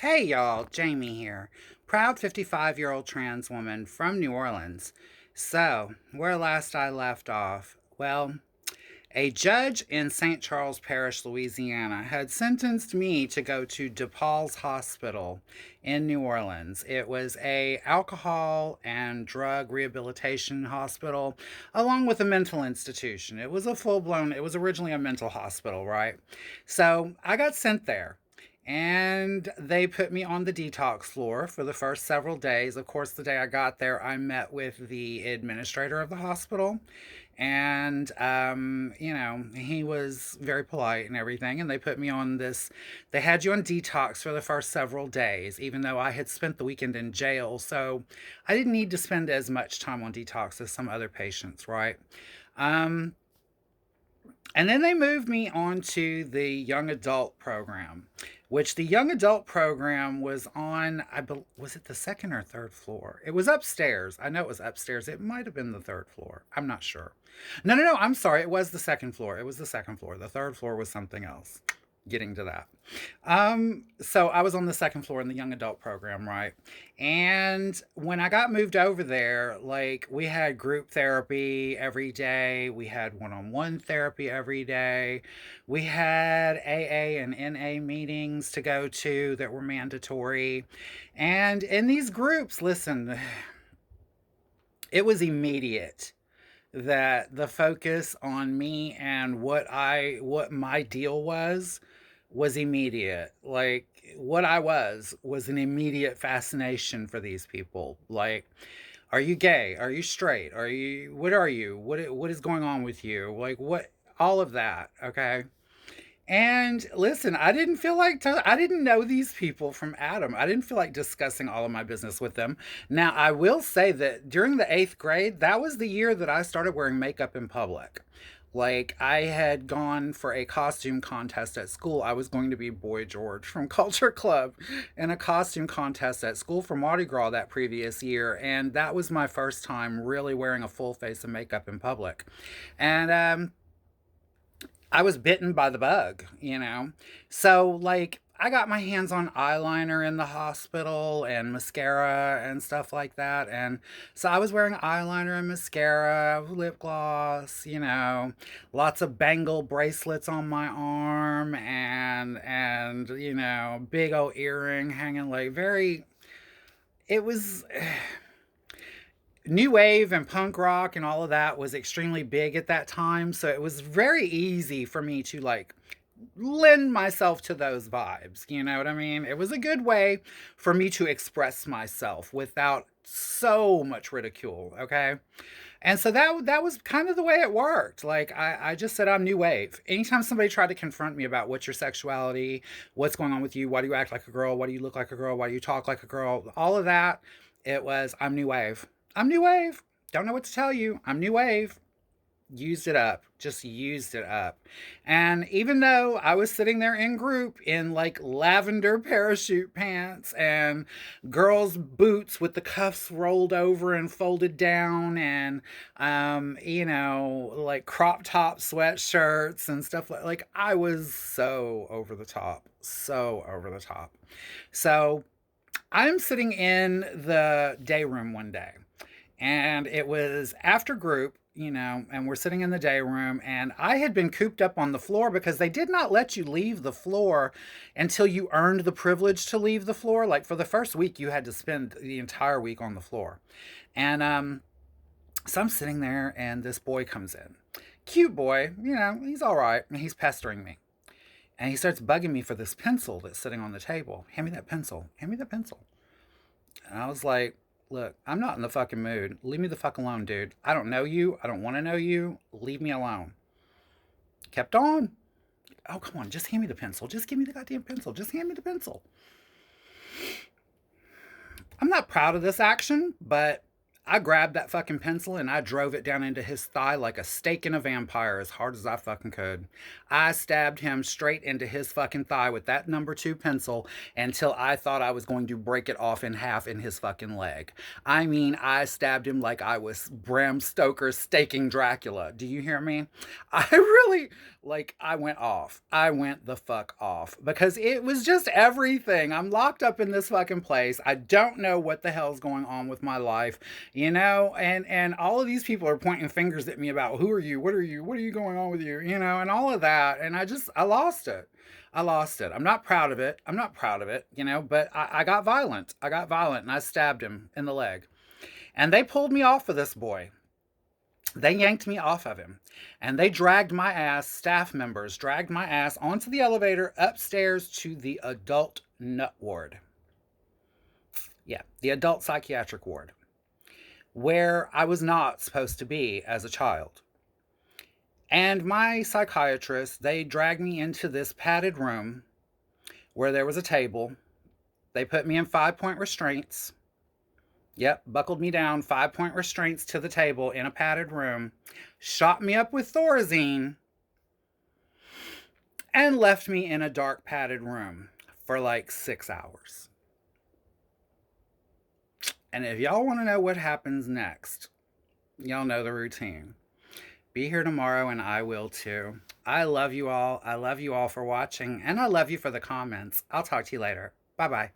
Hey y'all, Jamie here. Proud 55-year-old trans woman from New Orleans. So, where last I left off? Well, a judge in St. Charles Parish, Louisiana, had sentenced me to go to DePaul's Hospital in New Orleans. It was a alcohol and drug rehabilitation hospital along with a mental institution. It was originally a mental hospital, right? So, I got sent there. And they put me on the detox floor for the first several days. Of course, the day I got there, I met with the administrator of the hospital, and he was very polite and everything, and they put me on this. They had you on detox for the first several days, even though I had spent the weekend in jail, so I didn't need to spend as much time on detox as some other patients, right? um, and then they moved me on to the young adult program, which the young adult program was on, was it the second or third floor? It was upstairs. I know it was upstairs. It might have been the third floor. I'm not sure. No, no, no. I'm sorry. It was the second floor. It was the second floor. The third floor was something else. Getting to that. So I was on the second floor in the young adult program, right? And when I got moved over there, like we had group therapy every day, we had one-on-one therapy every day, we had AA and NA meetings to go to that were mandatory. And in these groups, listen, it was immediate that the focus on me and what my deal was immediate. Like what I was an immediate fascination for these people. Like, are you gay? Are you straight? Are you? What is going on with you? Like what all of that, okay? And listen, I didn't know these people from Adam. I didn't feel like discussing all of my business with them. Now, I will say that during the 8th grade, that was the year that I started wearing makeup in public. Like, I had gone for a costume contest at school. I was going to be Boy George from Culture Club in a costume contest at school for Mardi Gras that previous year. And that was my first time really wearing a full face of makeup in public. And I was bitten by the bug, you know? So, like, I got my hands on eyeliner in the hospital and mascara and stuff like that. And so I was wearing eyeliner and mascara, lip gloss, lots of bangle bracelets on my arm and big old earring hanging like very it was new wave and punk rock and all of that was extremely big at that time, so it was very easy for me to like lend myself to those vibes. You know what I mean? It was a good way for me to express myself without so much ridicule, okay? And so that was kind of the way it worked. Like I just said I'm new wave. Anytime somebody tried to confront me about what's your sexuality, what's going on with you, why do you act like a girl, why do you look like a girl, why do you talk like a girl, all of that, it was I'm new wave. I'm new wave. Don't know what to tell you. I'm new wave. Used it up. Just used it up. And even though I was sitting there in group in like lavender parachute pants and girls' boots with the cuffs rolled over and folded down and like crop top sweatshirts and stuff like I was so over the top. So over the top. So I'm sitting in the day room one day and it was after group, and we're sitting in the day room, and I had been cooped up on the floor because they did not let you leave the floor until you earned the privilege to leave the floor. Like for the first week, you had to spend the entire week on the floor. And so I'm sitting there, and this boy comes in. Cute boy, he's all right, and he's pestering me. And he starts bugging me for this pencil that's sitting on the table. Hand me that pencil. Hand me that pencil. And I was like, look, I'm not in the fucking mood. Leave me the fuck alone, dude. I don't know you. I don't want to know you. Leave me alone. Kept on. Oh, come on. Just hand me the pencil. Just give me the goddamn pencil. Just hand me the pencil. I'm not proud of this action, but I grabbed that fucking pencil and I drove it down into his thigh like a stake in a vampire as hard as I fucking could. I stabbed him straight into his fucking thigh with that number two pencil until I thought I was going to break it off in half in his fucking leg. I mean, I stabbed him like I was Bram Stoker staking Dracula. Do you hear me? I really, Like, I went off. I went the fuck off because it was just everything. I'm locked up in this fucking place. I don't know what the hell's going on with my life, and all of these people are pointing fingers at me about who are you? What are you? What are you going on with you? And all of that. And I lost it. I lost it. I'm not proud of it. I'm not proud of it, but I got violent. I got violent and I stabbed him in the leg. And they pulled me off of this boy. They yanked me off of him and they dragged my ass, staff members dragged my ass onto the elevator upstairs to the adult nut ward. Yeah, the adult psychiatric ward, where I was not supposed to be as a child. And my psychiatrist, they dragged me into this padded room where there was a table. They put me in 5-point restraints. Yep, buckled me down, 5-point restraints to the table in a padded room, shot me up with Thorazine, and left me in a dark padded room for like 6 hours. And if y'all want to know what happens next, y'all know the routine. Be here tomorrow and I will too. I love you all. I love you all for watching, and I love you for the comments. I'll talk to you later. Bye bye.